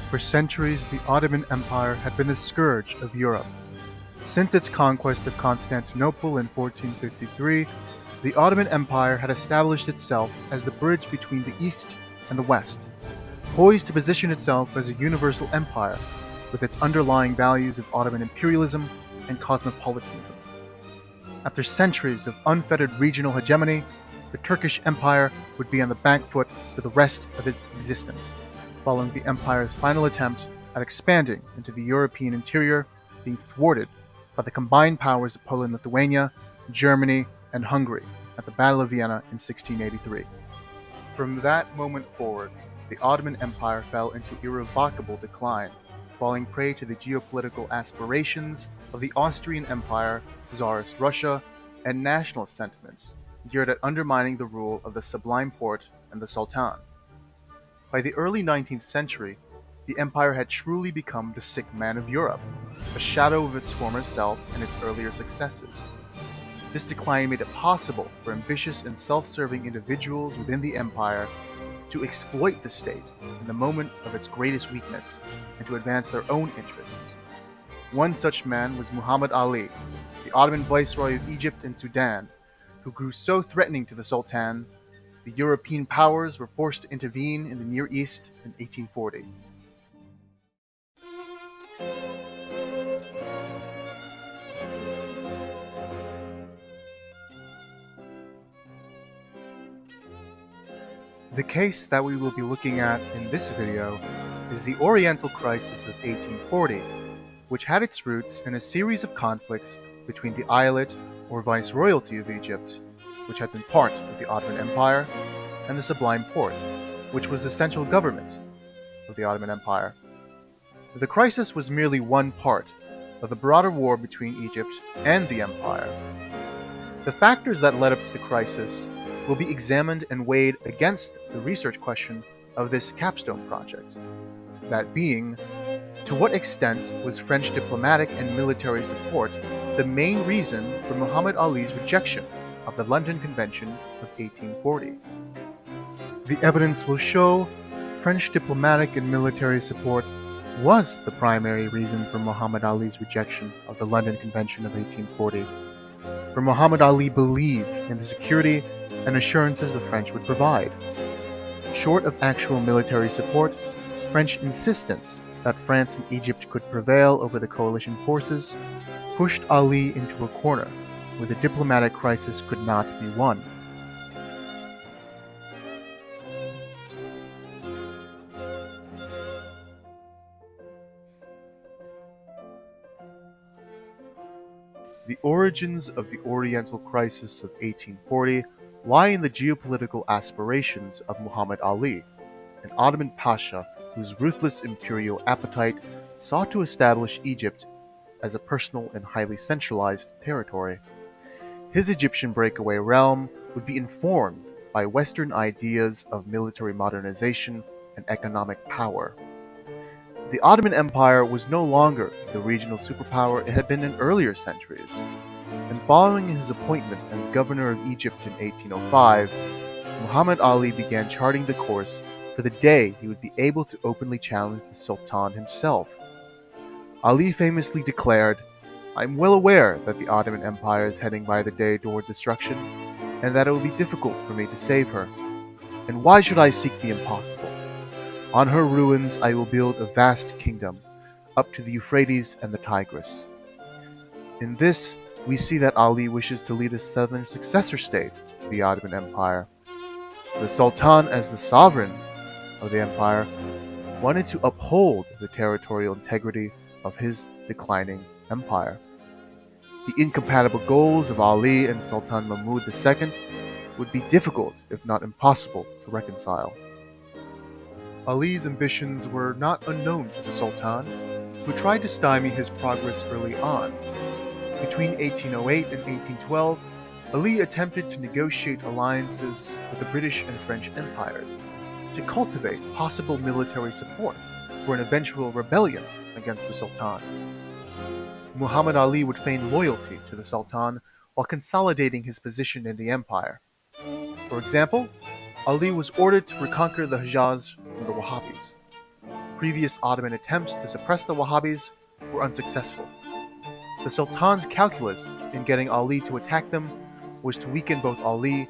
For centuries, the Ottoman Empire had been the scourge of Europe. Since its conquest of Constantinople in 1453, the Ottoman Empire had established itself as the bridge between the East and the West, poised to position itself as a universal empire with its underlying values of Ottoman imperialism and cosmopolitanism. After centuries of unfettered regional hegemony, the Turkish Empire would be on the back foot for the rest of its existence, following the empire's final attempt at expanding into the European interior being thwarted by the combined powers of Poland-Lithuania, Germany, and Hungary at the Battle of Vienna in 1683. From that moment forward, the Ottoman Empire fell into irrevocable decline, falling prey to the geopolitical aspirations of the Austrian Empire, Tsarist Russia, and nationalist sentiments geared at undermining the rule of the Sublime Porte and the Sultan. By the early 19th century, the empire had truly become the sick man of Europe, a shadow of its former self and its earlier successes. This decline made it possible for ambitious and self-serving individuals within the empire to exploit the state in the moment of its greatest weakness and to advance their own interests. One such man was Muhammad Ali, the Ottoman viceroy of Egypt and Sudan, who grew so threatening to the Sultan, the European powers were forced to intervene in the Near East in 1840. The case that we will be looking at in this video is the Oriental Crisis of 1840, which had its roots in a series of conflicts between the Eyalet or Viceroyalty of Egypt, which had been part of the Ottoman Empire, and the Sublime Porte, which was the central government of the Ottoman Empire. The crisis was merely one part of the broader war between Egypt and the empire. The factors that led up to the crisis will be examined and weighed against the research question of this capstone project. That being, to what extent was French diplomatic and military support the main reason for Muhammad Ali's rejection of the London Convention of 1840? The evidence will show French diplomatic and military support was the primary reason for Muhammad Ali's rejection of the London Convention of 1840. For Muhammad Ali believed in the security and assurances the French would provide. Short of actual military support, French insistence that France and Egypt could prevail over the coalition forces pushed Ali into a corner where the diplomatic crisis could not be won. The origins of the Oriental Crisis of 1840 lie in the geopolitical aspirations of Muhammad Ali, an Ottoman pasha whose ruthless imperial appetite sought to establish Egypt as a personal and highly centralized territory. His Egyptian breakaway realm would be informed by Western ideas of military modernization and economic power. The Ottoman Empire was no longer the regional superpower it had been in earlier centuries, and following his appointment as governor of Egypt in 1805, Muhammad Ali began charting the course for the day he would be able to openly challenge the Sultan himself. Ali famously declared, "I'm well aware that the Ottoman Empire is heading by the day toward destruction, and that it will be difficult for me to save her. And why should I seek the impossible? On her ruins I will build a vast kingdom, up to the Euphrates and the Tigris." In this, we see that Ali wishes to lead a southern successor state to the Ottoman Empire. The Sultan, as the sovereign of the empire, wanted to uphold the territorial integrity of his declining empire. The incompatible goals of Ali and Sultan Mahmud II would be difficult, if not impossible, to reconcile. Ali's ambitions were not unknown to the Sultan, who tried to stymie his progress early on. Between 1808 and 1812, Ali attempted to negotiate alliances with the British and French empires to cultivate possible military support for an eventual rebellion against the Sultan. Muhammad Ali would feign loyalty to the Sultan while consolidating his position in the empire. For example, Ali was ordered to reconquer the Hejaz from the Wahhabis. Previous Ottoman attempts to suppress the Wahhabis were unsuccessful. The Sultan's calculus in getting Ali to attack them was to weaken both Ali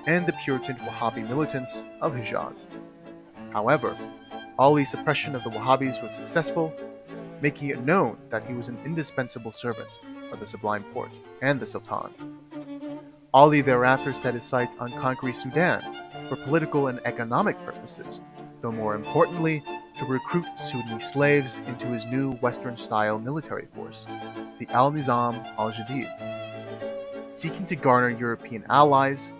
and the Puritan Wahhabi militants of Hijaz. However, Ali's suppression of the Wahhabis was successful, making it known that he was an indispensable servant of the Sublime Porte and the Sultan. Ali thereafter set his sights on conquering Sudan for political and economic purposes, though more importantly, to recruit Sunni slaves into his new Western-style military force, the Al-Nizam al-Jadid. Seeking to garner European allies,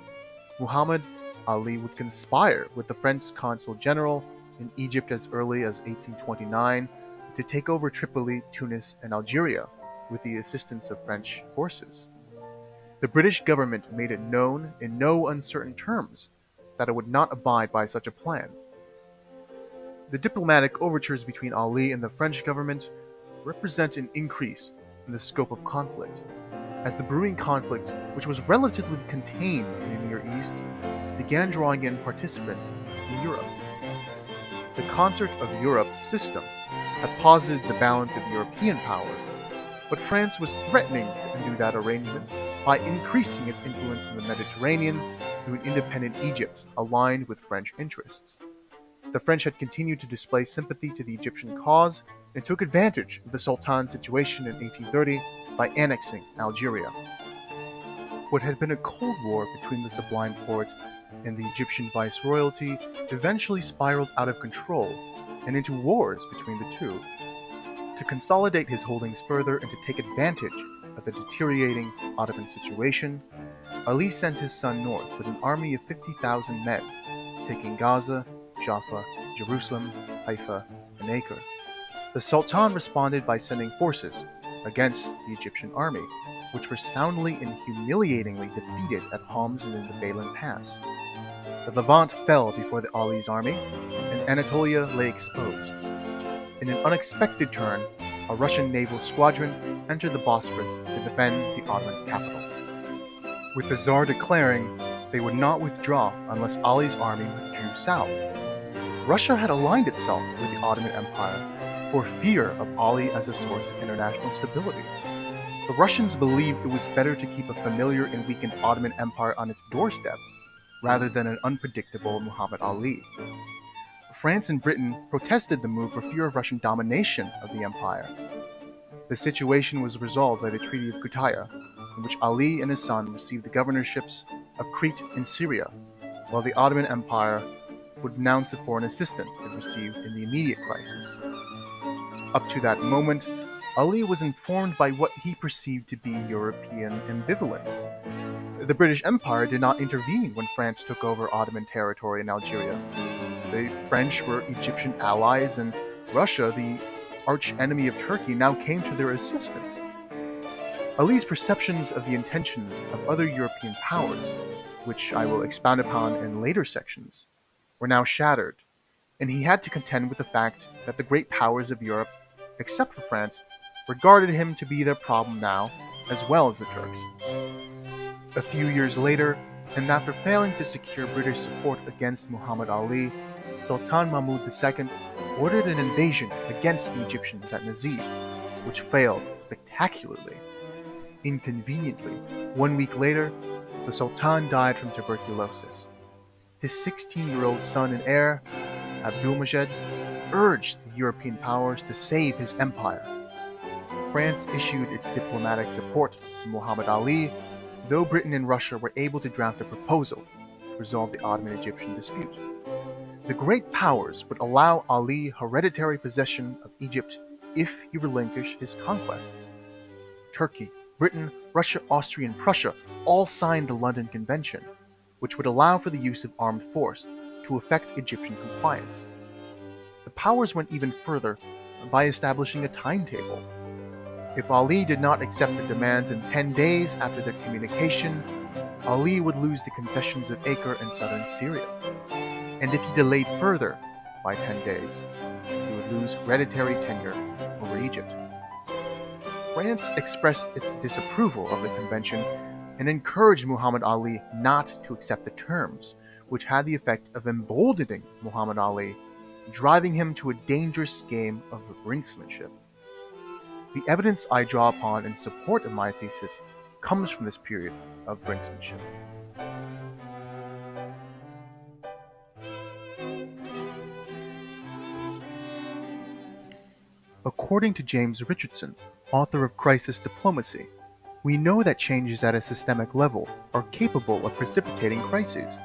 Muhammad Ali would conspire with the French consul general in Egypt as early as 1829 to take over Tripoli, Tunis, and Algeria with the assistance of French forces. The British government made it known in no uncertain terms that it would not abide by such a plan. The diplomatic overtures between Ali and the French government represent an increase in the scope of conflict, as the brewing conflict, which was relatively contained in the Near East, began drawing in participants in Europe. The Concert of Europe system had posited the balance of European powers, but France was threatening to undo that arrangement by increasing its influence in the Mediterranean through an independent Egypt aligned with French interests. The French had continued to display sympathy to the Egyptian cause and took advantage of the Sultan's situation in 1830 by annexing Algeria. What had been a cold war between the Sublime Porte and the Egyptian viceroyalty eventually spiraled out of control and into wars between the two. To consolidate his holdings further and to take advantage of the deteriorating Ottoman situation, Ali sent his son north with an army of 50,000 men, taking Gaza, Jaffa, Jerusalem, Haifa, and Acre. The Sultan responded by sending forces against the Egyptian army, which were soundly and humiliatingly defeated at Homs and in the Bailan Pass. The Levant fell before the Ali's army, and Anatolia lay exposed. In an unexpected turn, a Russian naval squadron entered the Bosphorus to defend the Ottoman capital, with the Tsar declaring they would not withdraw unless Ali's army withdrew south. Russia had aligned itself with the Ottoman Empire for fear of Ali as a source of international stability. The Russians believed it was better to keep a familiar and weakened Ottoman Empire on its doorstep rather than an unpredictable Muhammad Ali. France and Britain protested the move for fear of Russian domination of the empire. The situation was resolved by the Treaty of Kütahya, in which Ali and his son received the governorships of Crete and Syria, while the Ottoman Empire would announce the foreign assistance it received in the immediate crisis. Up to that moment, Ali was informed by what he perceived to be European ambivalence. The British Empire did not intervene when France took over Ottoman territory in Algeria. The French were Egyptian allies, and Russia, the arch-enemy of Turkey, now came to their assistance. Ali's perceptions of the intentions of other European powers, which I will expound upon in later sections, were now shattered, and he had to contend with the fact that the great powers of Europe, except for France, regarded him to be their problem now, as well as the Turks. A few years later, and after failing to secure British support against Muhammad Ali, Sultan Mahmud II ordered an invasion against the Egyptians at Nazib, which failed spectacularly. Inconveniently, 1 week later, the Sultan died from tuberculosis. His 16-year-old son and heir, Abdulmajid, urged the European powers to save his empire. France issued its diplomatic support to Muhammad Ali, though Britain and Russia were able to draft a proposal to resolve the Ottoman-Egyptian dispute. The great powers would allow Ali hereditary possession of Egypt if he relinquished his conquests. Turkey, Britain, Russia, Austria, and Prussia all signed the London Convention, which would allow for the use of armed force to effect Egyptian compliance. The powers went even further by establishing a timetable. If Ali did not accept their demands in 10 days after their communication, Ali would lose the concessions of Acre and southern Syria. And if he delayed further by 10 days, he would lose hereditary tenure over Egypt. France expressed its disapproval of the convention and encouraged Muhammad Ali not to accept the terms, which had the effect of emboldening Muhammad Ali driving him to a dangerous game of brinksmanship. The evidence I draw upon in support of my thesis comes from this period of brinksmanship. According to James Richardson, author of Crisis Diplomacy, we know that changes at a systemic level are capable of precipitating crises.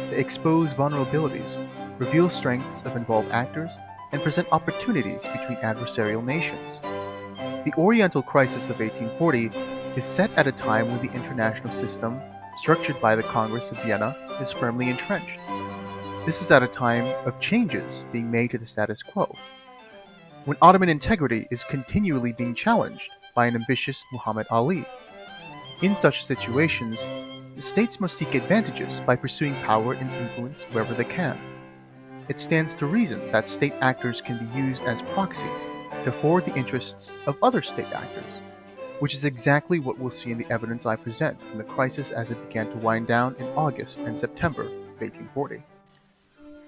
They expose vulnerabilities, reveal strengths of involved actors, and present opportunities between adversarial nations. The Oriental Crisis of 1840 is set at a time when the international system, structured by the Congress of Vienna, is firmly entrenched. This is at a time of changes being made to the status quo, when Ottoman integrity is continually being challenged by an ambitious Muhammad Ali. In such situations, states must seek advantages by pursuing power and influence wherever they can. It stands to reason that state actors can be used as proxies to forward the interests of other state actors, which is exactly what we'll see in the evidence I present from the crisis as it began to wind down in August and September of 1840.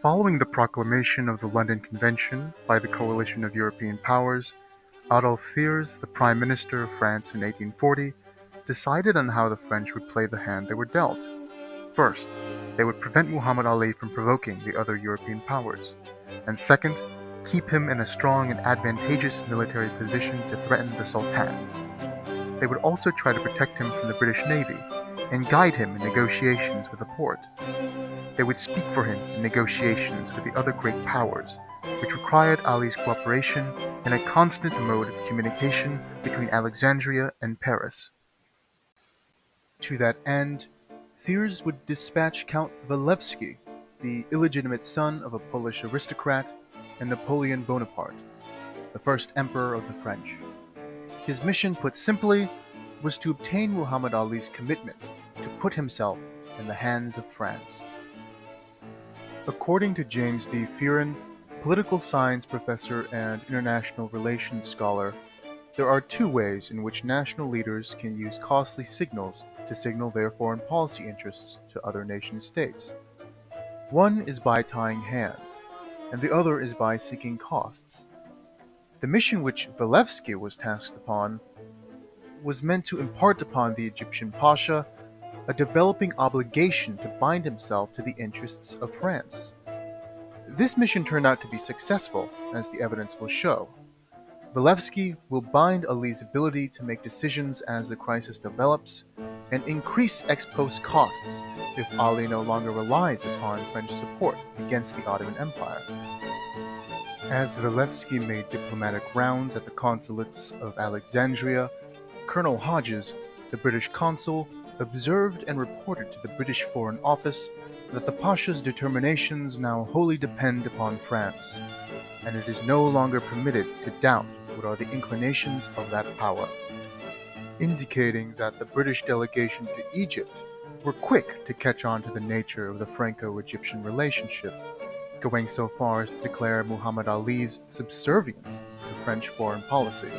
Following the proclamation of the London Convention by the coalition of European powers, Adolphe Thiers, the Prime Minister of France in 1840, decided on how the French would play the hand they were dealt. First, they would prevent Muhammad Ali from provoking the other European powers, and second, keep him in a strong and advantageous military position to threaten the Sultan. They would also try to protect him from the British Navy and guide him in negotiations with the Porte. They would speak for him in negotiations with the other great powers, which required Ali's cooperation in a constant mode of communication between Alexandria and Paris. To that end, Thiers would dispatch Count Walewski, the illegitimate son of a Polish aristocrat, and Napoleon Bonaparte, the first emperor of the French. His mission, put simply, was to obtain Muhammad Ali's commitment to put himself in the hands of France. According to James D. Fearon, political science professor and international relations scholar, there are two ways in which national leaders can use costly signals to signal their foreign policy interests to other nation-states. One is by tying hands, and the other is by seeking costs. The mission which Walewski was tasked upon was meant to impart upon the Egyptian Pasha a developing obligation to bind himself to the interests of France. This mission turned out to be successful, as the evidence will show. Walewski will bind Ali's ability to make decisions as the crisis develops, and increase ex post costs if Ali no longer relies upon French support against the Ottoman Empire. As Walewski made diplomatic rounds at the consulates of Alexandria, Colonel Hodges, the British consul, observed and reported to the British Foreign Office that the Pasha's determinations now wholly depend upon France, and it is no longer permitted to doubt what are the inclinations of that power, indicating that the British delegation to Egypt were quick to catch on to the nature of the Franco-Egyptian relationship, going so far as to declare Muhammad Ali's subservience to French foreign policy.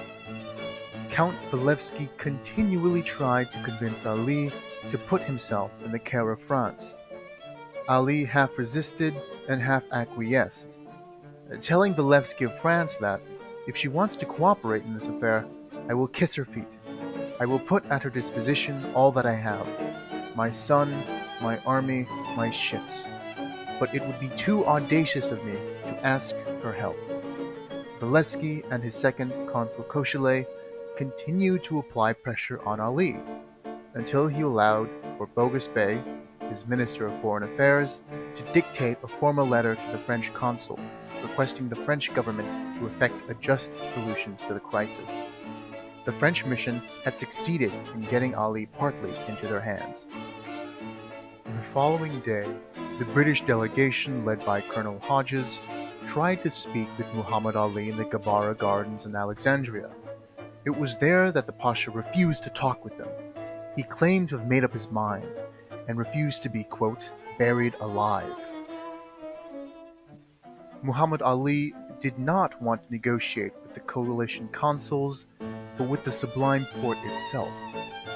Count Walewski continually tried to convince Ali to put himself in the care of France. Ali half resisted and half acquiesced, telling Walewski of France that, if she wants to cooperate in this affair, I will kiss her feet. I will put at her disposition all that I have, my son, my army, my ships. But it would be too audacious of me to ask her help. Walewski and his second, Consul Kochelet, continued to apply pressure on Ali, until he allowed for Bogus Bey, his Minister of Foreign Affairs, to dictate a formal letter to the French consul, requesting the French government to effect a just solution to the crisis. The French mission had succeeded in getting Ali partly into their hands. The following day, the British delegation led by Colonel Hodges tried to speak with Muhammad Ali in the Gabara Gardens in Alexandria. It was there that the Pasha refused to talk with them. He claimed to have made up his mind and refused to be, quote, buried alive. Muhammad Ali did not want to negotiate with the coalition consuls, but with the Sublime Porte itself,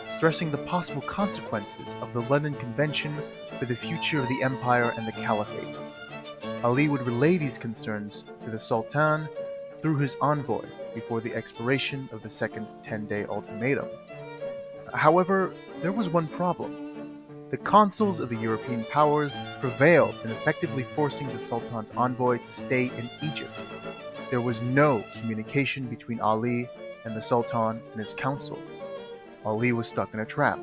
stressing the possible consequences of the London Convention for the future of the empire and the caliphate. Ali would relay these concerns to the Sultan through his envoy before the expiration of the second 10-day ultimatum. However, there was one problem. The consuls of the European powers prevailed in effectively forcing the Sultan's envoy to stay in Egypt. There was no communication between Ali and the Sultan and his council. Ali was stuck in a trap.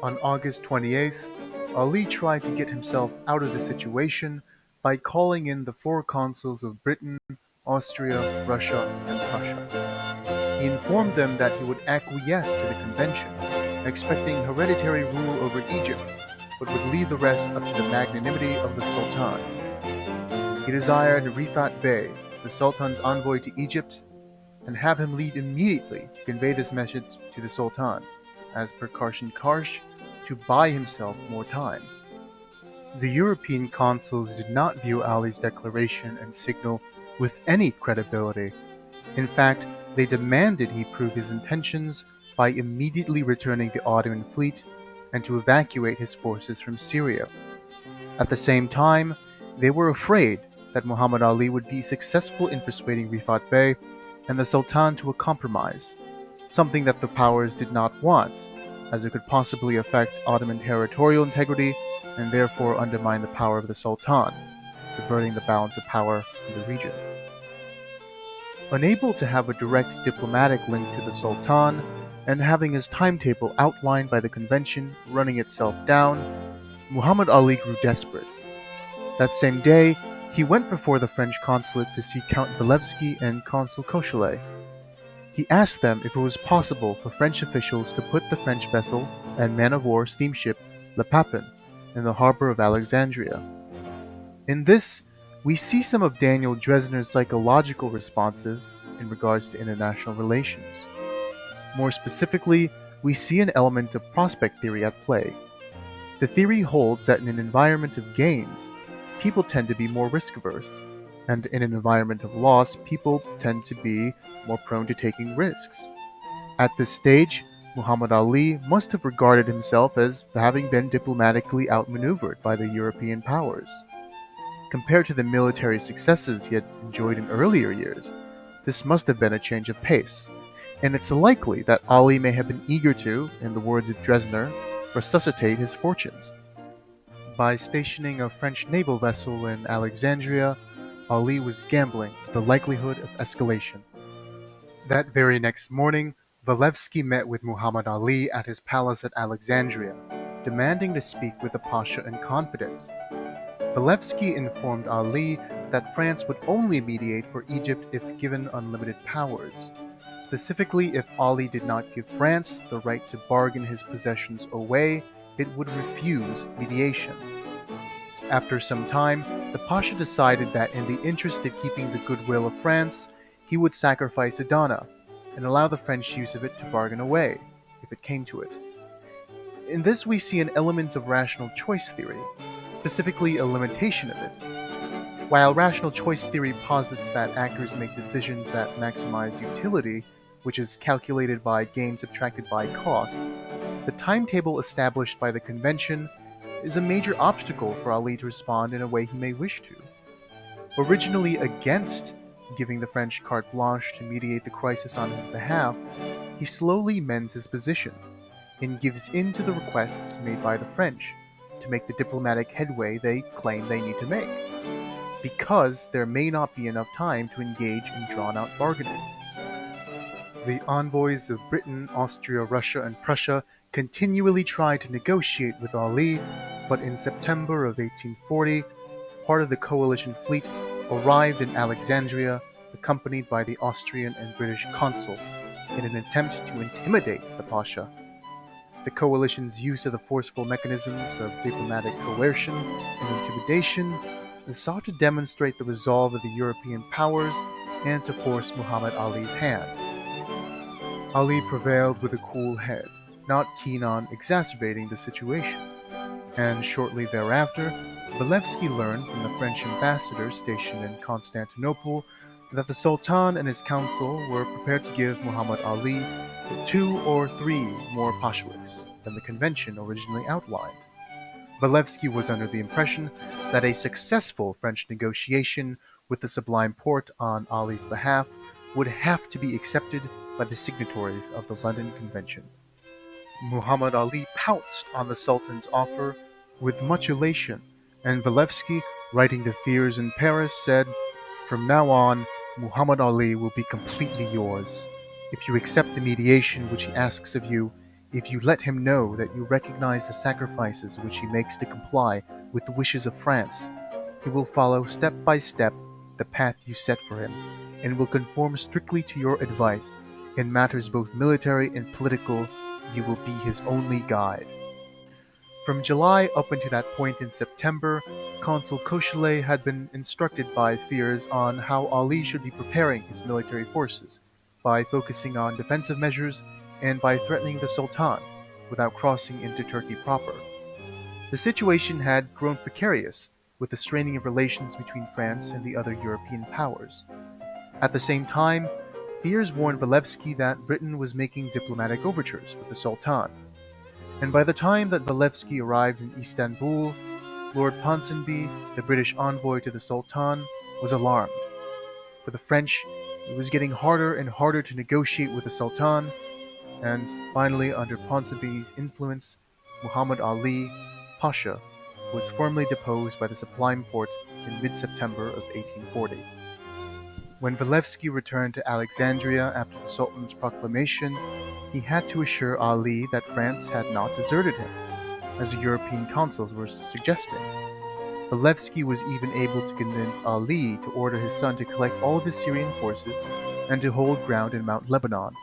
On August 28th, Ali tried to get himself out of the situation by calling in the four consuls of Britain, Austria, Russia, and Prussia. He informed them that he would acquiesce to the convention, expecting hereditary rule over Egypt, but would leave the rest up to the magnanimity of the Sultan. He desired Rifat Bey, the Sultan's envoy to Egypt, and have him leave immediately to convey this message to the Sultan, as per Karshan Karsh, to buy himself more time. The European consuls did not view Ali's declaration and signal with any credibility. In fact, they demanded he prove his intentions by immediately returning the Ottoman fleet and to evacuate his forces from Syria. At the same time, they were afraid that Muhammad Ali would be successful in persuading Rifat Bey and the Sultan to a compromise, something that the powers did not want, as it could possibly affect Ottoman territorial integrity and therefore undermine the power of the Sultan, subverting the balance of power in the region. Unable to have a direct diplomatic link to the Sultan, and having his timetable outlined by the convention running itself down, Muhammad Ali grew desperate. That same day, he went before the French consulate to see Count Walewski and Consul Kochelet. He asked them if it was possible for French officials to put the French vessel and man-of-war steamship Le Papin in the harbor of Alexandria. In this, we see some of Daniel Dresner's psychological responsive in regards to international relations. More specifically, we see an element of prospect theory at play. The theory holds that in an environment of gains, people tend to be more risk-averse, and in an environment of loss, people tend to be more prone to taking risks. At this stage, Muhammad Ali must have regarded himself as having been diplomatically outmaneuvered by the European powers. Compared to the military successes he had enjoyed in earlier years, this must have been a change of pace, and it's likely that Ali may have been eager to, in the words of Dresner, resuscitate his fortunes. By stationing a French naval vessel in Alexandria, Ali was gambling with the likelihood of escalation. That very next morning, Walewski met with Muhammad Ali at his palace at Alexandria, demanding to speak with the Pasha in confidence. Walewski informed Ali that France would only mediate for Egypt if given unlimited powers. Specifically, if Ali did not give France the right to bargain his possessions away, it would refuse mediation. After some time, the Pasha decided that in the interest of keeping the goodwill of France, he would sacrifice Adana and allow the French use of it to bargain away, if it came to it. In this we see an element of rational choice theory, specifically a limitation of it. While rational choice theory posits that actors make decisions that maximize utility, which is calculated by gain subtracted by cost, the timetable established by the convention is a major obstacle for Ali to respond in a way he may wish to. Originally against giving the French carte blanche to mediate the crisis on his behalf, he slowly mends his position and gives in to the requests made by the French to make the diplomatic headway they claim they need to make, because there may not be enough time to engage in drawn-out bargaining. The envoys of Britain, Austria, Russia, and Prussia continually tried to negotiate with Ali, but in September of 1840, part of the coalition fleet arrived in Alexandria, accompanied by the Austrian and British consul, in an attempt to intimidate the Pasha. The coalition's use of the forceful mechanisms of diplomatic coercion and intimidation sought to demonstrate the resolve of the European powers and to force Muhammad Ali's hand. Ali prevailed with a cool head, not keen on exacerbating the situation, and shortly thereafter, Walewski learned from the French ambassador stationed in Constantinople that the Sultan and his council were prepared to give Muhammad Ali 2 or 3 more pashaliks than the convention originally outlined. Walewski was under the impression that a successful French negotiation with the Sublime Porte on Ali's behalf would have to be accepted by the signatories of the London Convention. Muhammad Ali pounced on the Sultan's offer with much elation, and Walewski, writing to Thiers in Paris, said, "From now on, Muhammad Ali will be completely yours. If you accept the mediation which he asks of you, if you let him know that you recognize the sacrifices which he makes to comply with the wishes of France, he will follow step by step the path you set for him, and will conform strictly to your advice. In matters both military and political, you will be his only guide." From July up until that point in September, Consul Kochelet had been instructed by Thiers on how Ali should be preparing his military forces, by focusing on defensive measures and by threatening the Sultan, without crossing into Turkey proper. The situation had grown precarious, with the straining of relations between France and the other European powers. At the same time, Thiers warned Walewski that Britain was making diplomatic overtures with the Sultan, and by the time that Walewski arrived in Istanbul, Lord Ponsonby, the British envoy to the Sultan, was alarmed. For the French, it was getting harder and harder to negotiate with the Sultan, and finally, under Ponsonby's influence, Muhammad Ali Pasha was formally deposed by the Sublime Porte in mid-September of 1840. When Walewski returned to Alexandria after the Sultan's proclamation, he had to assure Ali that France had not deserted him, as the European councils were suggesting. Walewski was even able to convince Ali to order his son to collect all of his Syrian forces and to hold ground in Mount Lebanon,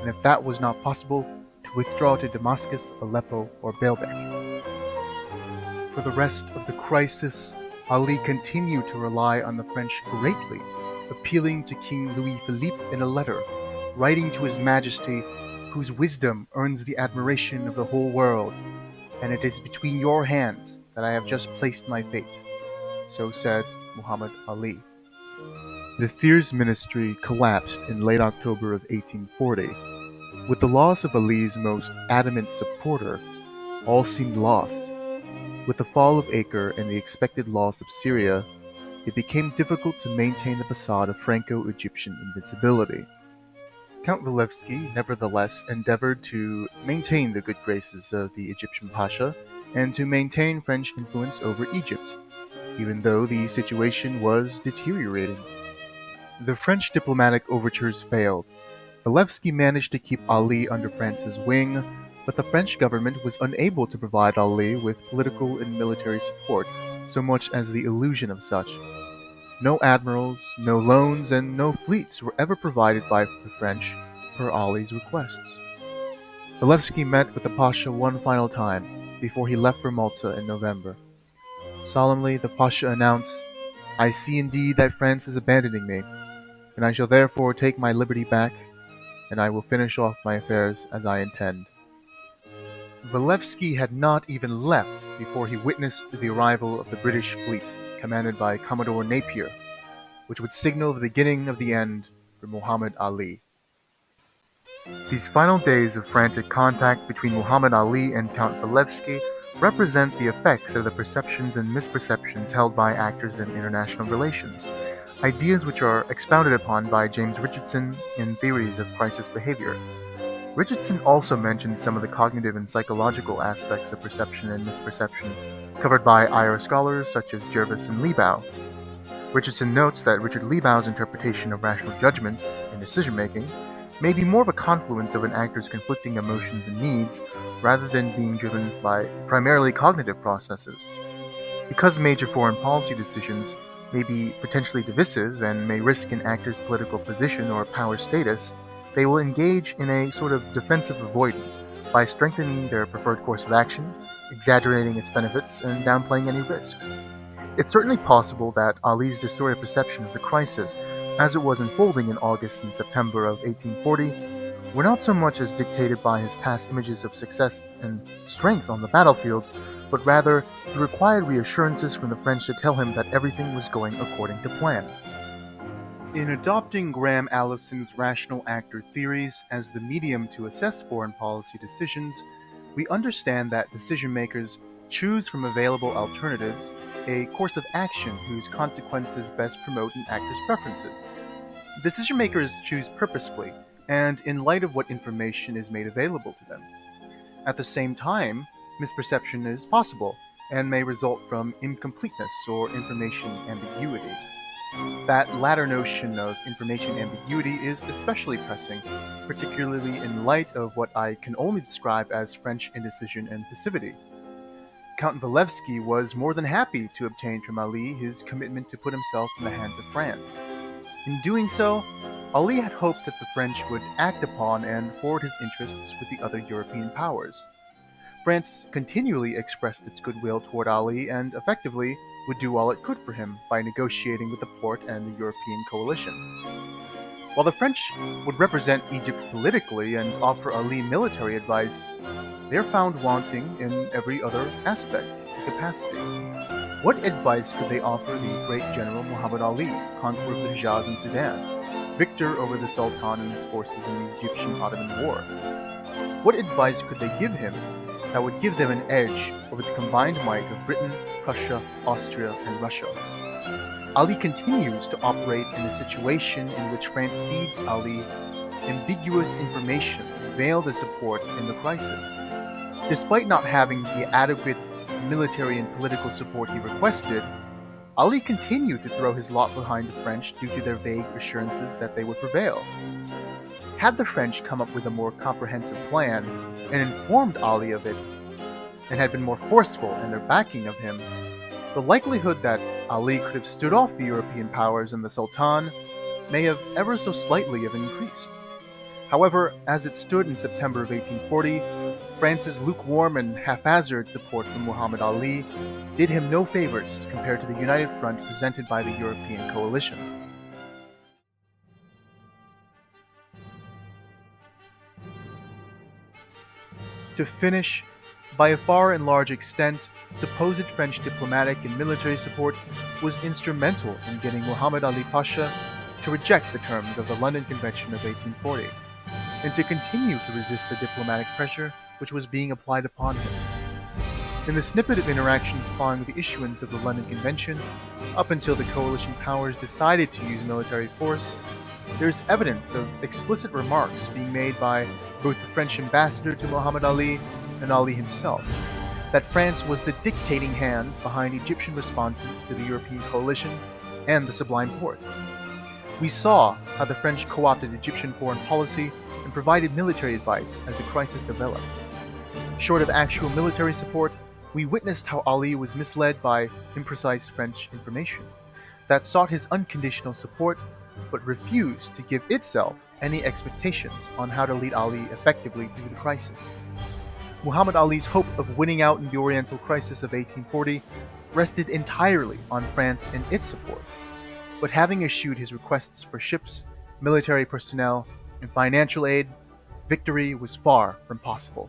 and if that was not possible, to withdraw to Damascus, Aleppo, or Baalbek. For the rest of the crisis, Ali continued to rely on the French greatly, appealing to King Louis-Philippe in a letter, writing to His Majesty, "whose wisdom earns the admiration of the whole world, and it is between your hands that I have just placed my fate." So said Muhammad Ali. The Thiers ministry collapsed in late October of 1840. With the loss of Ali's most adamant supporter, all seemed lost. With the fall of Acre and the expected loss of Syria, it became difficult to maintain the facade of Franco-Egyptian invincibility. Count Walewski nevertheless endeavored to maintain the good graces of the Egyptian Pasha and to maintain French influence over Egypt, even though the situation was deteriorating. The French diplomatic overtures failed. Walewski managed to keep Ali under France's wing, but the French government was unable to provide Ali with political and military support, so much as the illusion of such. No admirals, no loans, and no fleets were ever provided by the French per Ali's requests. Walewski met with the Pasha one final time before he left for Malta in November. Solemnly, the Pasha announced, "I see indeed that France is abandoning me, and I shall therefore take my liberty back, and I will finish off my affairs as I intend." Walewski had not even left before he witnessed the arrival of the British fleet, commanded by Commodore Napier, which would signal the beginning of the end for Muhammad Ali. These final days of frantic contact between Muhammad Ali and Count Walewski represent the effects of the perceptions and misperceptions held by actors in international relations, ideas which are expounded upon by James Richardson in Theories of Crisis Behavior. Richardson also mentioned some of the cognitive and psychological aspects of perception and misperception, covered by IR scholars such as Jervis and Liebau. Richardson notes that Richard Liebau's interpretation of rational judgment in decision-making may be more of a confluence of an actor's conflicting emotions and needs, rather than being driven by primarily cognitive processes. Because major foreign policy decisions may be potentially divisive and may risk an actor's political position or power status, they will engage in a sort of defensive avoidance by strengthening their preferred course of action, exaggerating its benefits, and downplaying any risks. It's certainly possible that Ali's distorted perception of the crisis, as it was unfolding in August and September of 1840, were not so much as dictated by his past images of success and strength on the battlefield, but rather he required reassurances from the French to tell him that everything was going according to plan. In adopting Graham Allison's rational actor theories as the medium to assess foreign policy decisions, we understand that decision makers choose from available alternatives a course of action whose consequences best promote an actor's preferences. Decision makers choose purposefully and in light of what information is made available to them. At the same time, misperception is possible and may result from incompleteness or information ambiguity. That latter notion of information ambiguity is especially pressing, particularly in light of what I can only describe as French indecision and passivity. Count Walewski was more than happy to obtain from Ali his commitment to put himself in the hands of France. In doing so, Ali had hoped that the French would act upon and forward his interests with the other European powers. France continually expressed its goodwill toward Ali and effectively would do all it could for him by negotiating with the Porte and the European coalition. While the French would represent Egypt politically and offer Ali military advice, they are found wanting in every other aspect and capacity. What advice could they offer the great general Muhammad Ali, conqueror of the Hijaz and Sudan, victor over the Sultan and his forces in the Egyptian-Ottoman War? What advice could they give him that would give them an edge over the combined might of Britain, Prussia, Austria, and Russia? Ali continues to operate in a situation in which France feeds Ali ambiguous information veiled as support in the crisis. Despite not having the adequate military and political support he requested, Ali continued to throw his lot behind the French due to their vague assurances that they would prevail. Had the French come up with a more comprehensive plan and informed Ali of it, and had been more forceful in their backing of him, the likelihood that Ali could have stood off the European powers and the Sultan may have ever so slightly have increased. However, as it stood in September of 1840, France's lukewarm and haphazard support for Muhammad Ali did him no favors compared to the united front presented by the European coalition. To finish, by a far and large extent, supposed French diplomatic and military support was instrumental in getting Muhammad Ali Pasha to reject the terms of the London Convention of 1840, and to continue to resist the diplomatic pressure which was being applied upon him. In the snippet of interactions following the issuance of the London Convention, up until the coalition powers decided to use military force, there is evidence of explicit remarks being made by both the French ambassador to Muhammad Ali and Ali himself, that France was the dictating hand behind Egyptian responses to the European coalition and the Sublime Porte. We saw how the French co-opted Egyptian foreign policy and provided military advice as the crisis developed. Short of actual military support, we witnessed how Ali was misled by imprecise French information that sought his unconditional support but refused to give itself any expectations on how to lead Ali effectively through the crisis. Muhammad Ali's hope of winning out in the Oriental Crisis of 1840 rested entirely on France and its support, but having eschewed his requests for ships, military personnel, and financial aid, victory was far from possible.